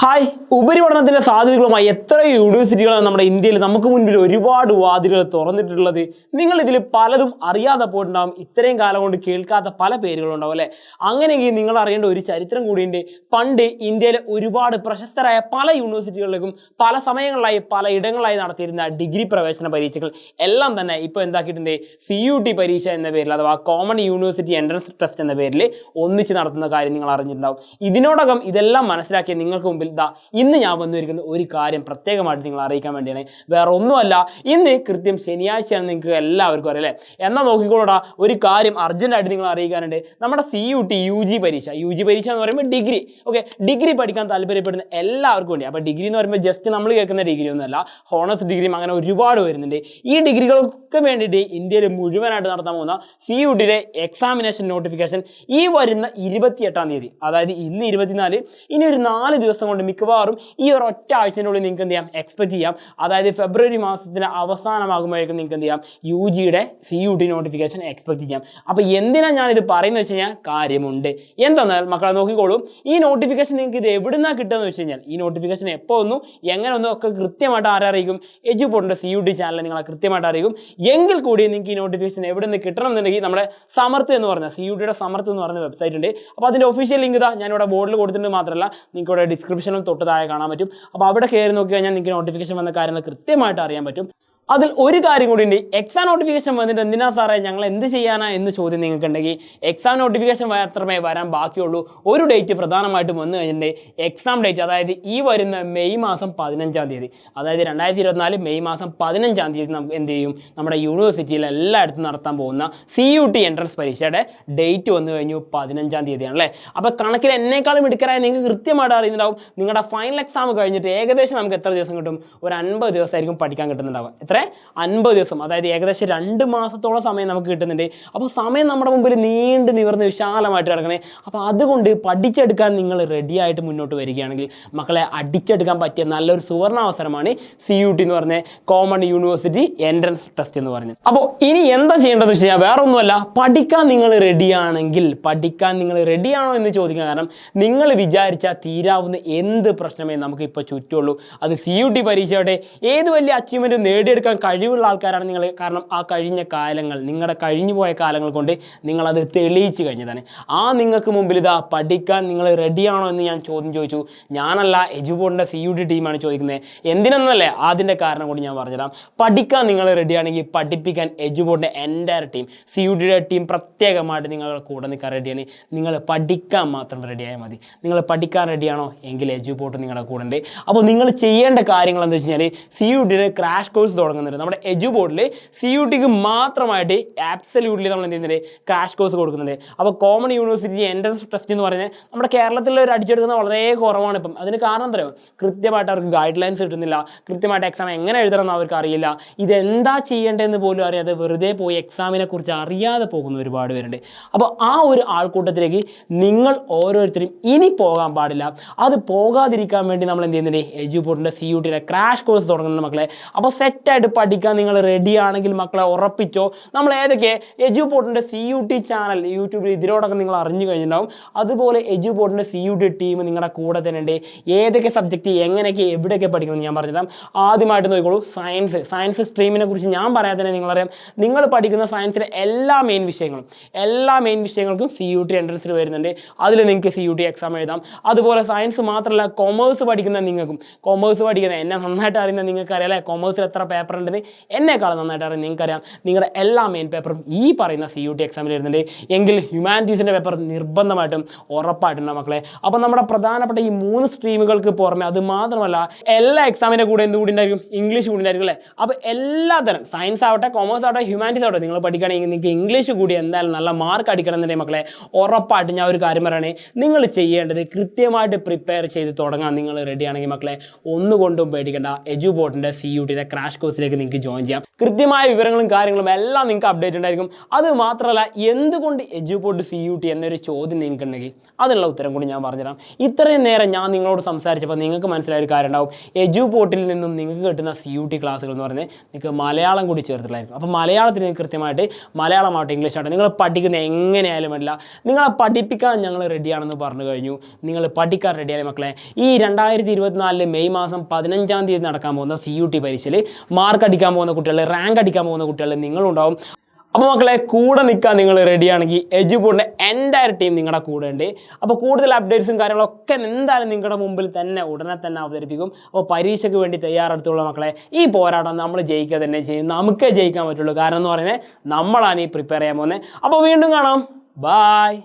Hi, ഉപരിപഠനത്തിൻ്റെ സാധ്യതകളുമായി എത്ര യൂണിവേഴ്സിറ്റികളാണ് നമ്മുടെ ഇന്ത്യയിൽ നമുക്ക് മുൻപിൽ ഒരുപാട് വാതിലുകൾ തുറന്നിട്ടുള്ളത്. നിങ്ങളിതിൽ പലതും അറിയാതെ പോയിട്ടുണ്ടാകും. ഇത്രയും കാലം കൊണ്ട് കേൾക്കാത്ത പല പേരുകളുണ്ടാവും അല്ലേ? അങ്ങനെയെങ്കിൽ നിങ്ങൾ അറിയേണ്ട ഒരു ചരിത്രം കൂടിയുണ്ട്. പണ്ട് ഇന്ത്യയിലെ ഒരുപാട് പ്രശസ്തരായ പല യൂണിവേഴ്സിറ്റികളിലേക്കും പല സമയങ്ങളിലായി പല ഇടങ്ങളിലായി നടത്തിയിരുന്ന ഡിഗ്രി പ്രവേശന പരീക്ഷകൾ എല്ലാം തന്നെ ഇപ്പോൾ എന്താക്കിയിട്ടുണ്ട്, CUT പരീക്ഷ എന്ന പേരിൽ അഥവാ കോമൺ യൂണിവേഴ്സിറ്റി എൻട്രൻസ് ടെസ്റ്റ് എന്ന പേരിൽ ഒന്നിച്ച് നടത്തുന്ന കാര്യം നിങ്ങൾ അറിഞ്ഞിട്ടുണ്ടാവും. ഇതിനോടകം ഇതെല്ലാം മനസ്സിലാക്കിയ നിങ്ങൾക്ക് മുമ്പിൽ ഇന്ന് ഞാൻ വന്നിരിക്കുന്ന ഒരു കാര്യം പ്രത്യേകമായിട്ട് നിങ്ങൾ അറിയിക്കാൻ വേണ്ടിയാണ്. വേറെ ഒന്നുമല്ല, ഇന്ന് കൃത്യം ശനിയാഴ്ചയാണെന്ന് നിങ്ങൾക്ക് എല്ലാവർക്കും അറിയാം അല്ലേ? എന്നാൽ നോക്കിക്കോളൂടാ, ഒരു കാര്യം അർജന്റായിട്ട് നിങ്ങൾ അറിയിക്കാനുണ്ട്. നമ്മുടെ CUT UG പരീക്ഷ എന്ന് പറയുമ്പോൾ ഡിഗ്രി, ഓക്കെ, ഡിഗ്രി പഠിക്കാൻ താല്പര്യപ്പെടുന്ന എല്ലാവർക്കും വേണ്ടി. അപ്പോൾ ഡിഗ്രി എന്ന് പറയുമ്പോൾ ജസ്റ്റ് നമ്മൾ കേൾക്കുന്ന ഡിഗ്രി ഒന്നുമല്ല, ഹോണേഴ്സ് ഡിഗ്രിയും അങ്ങനെ ഒരുപാട് വരുന്നുണ്ട്. ഈ ഡിഗ്രികൾക്ക് വേണ്ടിയിട്ട് ഇന്ത്യയിൽ മുഴുവനായിട്ട് നടത്താൻ പോകുന്ന CUTയുടെ എക്സാമിനേഷൻ നോട്ടിഫിക്കേഷൻ ഈ വരുന്ന 28-ാം തീയതി, അതായത് ഇന്ന് 24, ഇനി ഒരു 4 ദിവസം കൊണ്ട് മിക്കവാറും ഈ ഒരു ഒറ്റ ആഴ്ചയിനുള്ളിൽ നിങ്ങൾക്ക് എന്ത് ചെയ്യാം, എക്സ്പെക്ട് ചെയ്യാം. അതായത് ഫെബ്രുവരി മാസത്തിന് അവസാനമാകുമ്പോഴേക്കും നിങ്ങൾക്ക് എന്ത് ചെയ്യാം, UGയുടെ CUT നോട്ടിഫിക്കേഷൻ എക്സ്പെക്ട് ചെയ്യാം. അപ്പോൾ എന്തിനാണ് ഞാനിത് പറയുന്നത് വെച്ച് കഴിഞ്ഞാൽ കാര്യമുണ്ട്. എന്തെന്നാൽ മക്കളെ നോക്കിക്കോളും, ഈ നോട്ടിഫിക്കേഷൻ നിങ്ങൾക്ക് ഇത് എവിടെ നിന്നാണ് കിട്ടുകയെന്ന് വെച്ച് കഴിഞ്ഞാൽ, ഈ നോട്ടിഫിക്കേഷൻ എപ്പോൾ ഒന്നും എങ്ങനെ ഒന്നും ഒക്കെ കൃത്യമായിട്ട് ആരറിയിക്കും, എജുപോർട്ടിൻ്റെ CUT ചാനൽ നിങ്ങളെ കൃത്യമായിട്ട് അറിയിക്കും. എങ്കിൽ കൂടി നിങ്ങൾക്ക് ഈ നോട്ടിഫിക്കേഷൻ എവിടെ നിന്ന് കിട്ടണം എന്നുണ്ടെങ്കിൽ നമ്മുടെ സമർത്ത് എന്ന് പറഞ്ഞ CUTയുടെ സമർത്ത് എന്ന് പറഞ്ഞ വെബ്സൈറ്റ് ഉണ്ട്. അപ്പോൾ അതിൻ്റെ ഒഫീഷ്യൽ ലിങ്ക് ഇതാ ഞാനിവിടെ ബോർഡിൽ കൊടുത്തിട്ടുണ്ട്. മാത്രമല്ല നിങ്ങൾക്ക് ഇവിടെ ഡിസ്ക്രിപ്ഷനും തൊട്ട് താഴെ കാണാൻ പറ്റും. അപ്പോൾ അവിടെ കയറി നോക്കി കഴിഞ്ഞാൽ നിങ്ങൾക്ക് നോട്ടിഫിക്കേഷൻ വന്ന കാര്യങ്ങൾ കൃത്യമായിട്ട് അറിയാൻ പറ്റും. അതിൽ ഒരു കാര്യം കൂടി ഉണ്ട്, എക്സാം നോട്ടിഫിക്കേഷൻ വന്നിട്ട് എന്തിനാ സാറേ ഞങ്ങൾ എന്ത് ചെയ്യാനാ എന്ന് ചോദ്യം നിങ്ങൾക്ക് ഉണ്ടെങ്കിൽ, എക്സാം നോട്ടിഫിക്കേഷൻ മാത്രമേ വരാൻ ബാക്കിയുള്ളൂ. ഒരു ഡേറ്റ് പ്രധാനമായിട്ടും വന്നു കഴിഞ്ഞിട്ടുണ്ടെങ്കിൽ എക്സാം ഡേറ്റ്, അതായത് ഈ വരുന്ന മെയ് മാസം 15-ാം തീയതി, അതായത് 2024 മെയ് മാസം 15-ാം തീയതി നമുക്ക് എന്ത് ചെയ്യും, നമ്മുടെ യൂണിവേഴ്സിറ്റിയിൽ എല്ലായിടത്തും നടത്താൻ പോകുന്ന CUT എൻട്രൻസ് പരീക്ഷയുടെ ഡേറ്റ് വന്നു കഴിഞ്ഞു 15-ാം തീയതിയാണല്ലേ. അപ്പോൾ കണക്കിൽ എന്നേക്കാളും മിടുക്കരായ നിങ്ങൾക്ക് കൃത്യമായിട്ട് അറിയുന്നുണ്ടാവും, നിങ്ങളുടെ ഫൈനൽ എക്സാം കഴിഞ്ഞിട്ട് ഏകദേശം നമുക്ക് എത്ര ദിവസം കിട്ടും, ഒരു 50 ദിവസമായിരിക്കും പഠിക്കാൻ കിട്ടുന്നുണ്ടാവുക. എത്ര 50 ദിവസം, അതായത് ഏകദേശം 2 മാസത്തോളം സമയം നമുക്ക് കിട്ടുന്നുണ്ട്. അപ്പോൾ സമയം നമ്മുടെ മുമ്പിൽ നീണ്ടു നിവർന്ന് വിശാലമായിട്ട് കിടക്കണേ. അപ്പോൾ അതുകൊണ്ട് പഠിച്ചെടുക്കാൻ നിങ്ങൾ റെഡി ആയിട്ട് മുന്നോട്ട് വരികയാണെങ്കിൽ മക്കളെ, അടിച്ചെടുക്കാൻ പറ്റിയ നല്ലൊരു സുവർണാവസരമാണ് CUT എന്ന് പറഞ്ഞ കോമൺ യൂണിവേഴ്സിറ്റി എൻട്രൻസ് ടെസ്റ്റ് എന്ന് പറഞ്ഞത്. അപ്പോൾ ഇനി എന്താ ചെയ്യേണ്ടതെന്ന് വെച്ച് കഴിഞ്ഞാൽ വേറെ ഒന്നുമല്ല, പഠിക്കാൻ നിങ്ങൾ റെഡിയാണോ എന്ന് ചോദിക്കാൻ കാരണം, നിങ്ങൾ വിചാരിച്ചാൽ തീരാവുന്ന എന്ത് പ്രശ്നമേ നമുക്ക് ഇപ്പോൾ ചുറ്റുള്ളൂ. അത് CUT പരീക്ഷയുടെ ഏത് വലിയ അച്ചീവ്മെൻറ്റ് നേടിയെടുക്കാൻ കഴിവുള്ള ആൾക്കാരാണ് നിങ്ങൾ. കാരണം ആ കഴിഞ്ഞ കാലങ്ങൾ, നിങ്ങളുടെ കഴിഞ്ഞു പോയ കാലങ്ങൾ കൊണ്ട് നിങ്ങളത് തെളിയിച്ചു കഴിഞ്ഞതാണ്. ആ നിങ്ങൾക്ക് മുമ്പിൽ ഇതാ പഠിക്കാൻ നിങ്ങൾ റെഡിയാണോ എന്ന് ഞാൻ ചോദ്യം ചോദിച്ചു. ഞാനല്ല, എജുപോർട്ടിൻ്റെ CUT ടീമാണ് ചോദിക്കുന്നത്. എന്തിനെന്നല്ലേ, അതിൻ്റെ കാരണം കൂടി ഞാൻ പറഞ്ഞുതരാം. പഠിക്കാൻ നിങ്ങൾ റെഡിയാണെങ്കിൽ പഠിപ്പിക്കാൻ എജുപോർട്ടിൻ്റെ എൻ്റയർ ടീം, CUTയുടെ ടീം പ്രത്യേകമായിട്ട് നിങ്ങളുടെ കൂടെ നിൽക്കാൻ റെഡിയാണ്. നിങ്ങൾ പഠിക്കാൻ മാത്രം റെഡിയായാൽ മതി. നിങ്ങൾ പഠിക്കാൻ റെഡിയാണോ എങ്കിൽ എജുപോർട്ട് നിങ്ങളുടെ കൂടെ ഉണ്ട്. അപ്പോൾ നിങ്ങൾ ചെയ്യേണ്ട കാര്യങ്ങൾ എന്താ വെച്ച് കഴിഞ്ഞാൽ, CUTയുടെ ക്രാഷ് കോഴ്സ് തുടങ്ങുന്നുണ്ട് നമ്മുടെ എജുപോർട്ടിൽ. CUTക്ക് മാത്രമായിട്ട് ആബ്സല്യൂട്ട്ലി നമ്മൾ എന്ത് ചെയ്യുന്നുണ്ട്, ക്രാഷ് കോഴ്സ് കൊടുക്കുന്നുണ്ട്. അപ്പോൾ കോമൺ യൂണിവേഴ്സിറ്റി എൻട്രൻസ് ടെസ്റ്റ് എന്ന് പറഞ്ഞാൽ നമ്മുടെ കേരളത്തിലൊരു അടിച്ചെടുക്കുന്നത് വളരെ കുറവാണ് ഇപ്പം. അതിന് കാരണം എന്താ പറയുക, കൃത്യമായിട്ട് അവർക്ക് ഗൈഡ് ലൈൻസ് കിട്ടുന്നില്ല, കൃത്യമായിട്ട് എക്സാം എങ്ങനെ എഴുതണമെന്ന് അവർക്ക് അറിയില്ല, ഇതെന്താ ചെയ്യേണ്ടതെന്ന് പോലും അറിയാതെ വെറുതെ പോയി എക്സാമിനെ കുറിച്ച് അറിയാതെ പോകുന്ന ഒരുപാട് പേരുണ്ട്. അപ്പോൾ ആ ഒരു ആൾക്കൂട്ടത്തിലേക്ക് നിങ്ങൾ ഓരോരുത്തരും ഇനി പോകാൻ പാടില്ല. അത് പോകാതിരിക്കാൻ വേണ്ടി നമ്മൾ എന്ത് ചെയ്യുന്നുണ്ട്, എജുപോർട്ടിൻ്റെ CUTയുടെ ക്രാഷ് കോഴ്സ് തുടങ്ങുന്നുണ്ട് മക്കളെ. അപ്പോൾ സെറ്റായിട്ട് പഠിക്കാൻ നിങ്ങൾ റെഡിയാണെങ്കിൽ മക്കളെ ഉറപ്പിച്ചോ, നമ്മൾ ഏതൊക്കെ എജുപോർട്ടിൻ്റെ CUT ചാനൽ യൂട്യൂബിൽ ഇതിനോടൊക്കെ നിങ്ങൾ അറിഞ്ഞു കഴിഞ്ഞിട്ടുണ്ടാവും. അതുപോലെ എജുപോർട്ടിൻ്റെ CUT ടീം നിങ്ങളുടെ കൂടെ തന്നെ ഉണ്ട്. ഏതൊക്കെ സബ്ജക്റ്റ് എങ്ങനെയൊക്കെ എവിടെയൊക്കെ പഠിക്കണം ഞാൻ പറഞ്ഞുതരാം. ആദ്യമായിട്ട് നോക്കിക്കോളൂ, സയൻസ് സ്ട്രീമിനെ കുറിച്ച് ഞാൻ പറയാതെ തന്നെ നിങ്ങളറിയാം, നിങ്ങൾ പഠിക്കുന്ന സയൻസിലെ എല്ലാ മെയിൻ വിഷയങ്ങൾക്കും CUT എൻട്രൻസിൽ വരുന്നുണ്ട്. അതിൽ നിങ്ങൾക്ക് CUT എക്സാം എഴുതാം. അതുപോലെ സയൻസ് മാത്രമല്ല, കൊമേഴ്സ് പഠിക്കുന്ന നിങ്ങൾക്കും, എന്നെ നന്നായിട്ട് അറിയുന്ന നിങ്ങൾക്ക് അറിയാം കൊമേഴ്സിൽ എത്ര പേപ്പർ ഉണ്ടെന്ന് എന്നെക്കാളും നന്നായിട്ട് അറിയാം നിങ്ങൾക്കറിയാം. നിങ്ങളുടെ എല്ലാ മെയിൻ പേപ്പറും ഈ പറയുന്ന CUT എക്സാമിൽ വരുന്നുണ്ട്. എങ്കിൽ ഹ്യൂമാനിറ്റീസിൻ്റെ പേപ്പർ നിർബന്ധമായിട്ടും ഉറപ്പായിട്ടുണ്ടാവും മക്കളെ. അപ്പോൾ നമ്മുടെ പ്രധാനപ്പെട്ട ഈ 3 സ്ട്രീമുകൾക്ക് പുറമെ അത് മാത്രമല്ല, എല്ലാ എക്സാമിൻ്റെ കൂടെ എന്തുകൂടി ഉണ്ടായിരിക്കും, ഇംഗ്ലീഷ് കൂടി ഉണ്ടായിരിക്കും അല്ലേ. അപ്പോൾ എല്ലാത്തരം സയൻസ് ആവട്ടെ, കൊമേഴ്സ് ആവട്ടെ, ഹ്യൂമാനിറ്റീസ് ആവട്ടെ, നിങ്ങൾ പഠിക്കുകയാണെങ്കിൽ നിങ്ങൾക്ക് ഇംഗ്ലീഷ് കൂടി എന്തായാലും നല്ല മാർക്ക് അടിക്കണം എന്നുണ്ടെങ്കിൽ മക്കളെ ഉറപ്പായിട്ട് ഞാൻ ഒരു കാര്യം പറയുകയാണെങ്കിൽ, നിങ്ങൾ ചെയ്യേണ്ടത് കൃത്യമായിട്ട് പ്രിപ്പയർ ചെയ്ത് തുടങ്ങാൻ നിങ്ങൾ റെഡിയാണെങ്കിൽ മക്കളെ ഒന്നുകൊണ്ടും പേടിക്കേണ്ട. എജുപോർട്ടിൻ്റെ CUTയുടെ ക്രാഷ് കോഴ്സ് കോഴ്സിലേക്ക് നിങ്ങൾക്ക് ജോയിൻ ചെയ്യാം. കൃത്യമായ വിവരങ്ങളും കാര്യങ്ങളും എല്ലാം നിങ്ങൾക്ക് അപ്ഡേറ്റ് ഉണ്ടായിരിക്കും. അത് മാത്രമല്ല, എന്തുകൊണ്ട് എഡ്യൂപോർട്ട് CUT എന്നൊരു ചോദ്യം നിങ്ങൾക്ക് ഉണ്ടെങ്കിൽ അതിനുള്ള ഉത്തരം കൂടി ഞാൻ പറഞ്ഞുതരാം. ഇത്രയും നേരം ഞാൻ നിങ്ങളോട് സംസാരിച്ചപ്പോൾ നിങ്ങൾക്ക് മനസ്സിലായ ഒരു കാര്യം ഉണ്ടാവും. എഡ്യൂപോർട്ടിൽ നിന്നും നിങ്ങൾക്ക് കിട്ടുന്ന CUT ക്ലാസ്സുകൾ എന്ന് പറഞ്ഞാൽ നിങ്ങൾക്ക് മലയാളം കൂടി ചേർത്തിട്ടുണ്ടായിരിക്കും. അപ്പോൾ മലയാളത്തിന് നിങ്ങൾക്ക് കൃത്യമായിട്ട് മലയാളമാവട്ടെ ഇംഗ്ലീഷാവട്ടെ നിങ്ങൾ പഠിക്കുന്ന എങ്ങനെയായാലും വേണ്ടില്ല, നിങ്ങളെ പഠിപ്പിക്കാൻ ഞങ്ങൾ റെഡിയാണെന്ന് പറഞ്ഞു കഴിഞ്ഞു. നിങ്ങൾ പഠിക്കാൻ റെഡിയായ മക്കളെ, ഈ 2024 മെയ് മാസം 15-ാം തീയതി നടക്കാൻ പോകുന്ന CUT പരീക്ഷയിൽ മാർക്ക് അടിക്കാൻ പോകുന്ന കുട്ടികൾ, റാങ്ക് അടിക്കാൻ പോകുന്ന കുട്ടികൾ നിങ്ങളുണ്ടാവും. അപ്പോൾ മക്കളെ, കൂടെ നിൽക്കാൻ നിങ്ങൾ റെഡിയാണെങ്കിൽ എഡ്യൂപോർട്ടിൻ്റെ എൻ്റയർ ടീം നിങ്ങളുടെ കൂടെ ഉണ്ട്. അപ്പോൾ കൂടുതൽ അപ്ഡേറ്റ്സും കാര്യങ്ങളൊക്കെ എന്തായാലും നിങ്ങളുടെ മുമ്പിൽ തന്നെ ഉടനെ തന്നെ അവതരിപ്പിക്കും. അപ്പോൾ പരീക്ഷയ്ക്ക് വേണ്ടി തയ്യാറെടുത്തുള്ള മക്കളെ, ഈ പോരാട്ടം നമ്മൾ ജയിക്കുക തന്നെ ചെയ്യും. നമുക്കേ ജയിക്കാൻ പറ്റുള്ളൂ. കാരണം എന്ന് പറയുന്നത് നമ്മളാണ് ഈ പ്രിപ്പയർ ചെയ്യാൻ പോകുന്നത്. അപ്പോൾ വീണ്ടും കാണാം. ബായ്.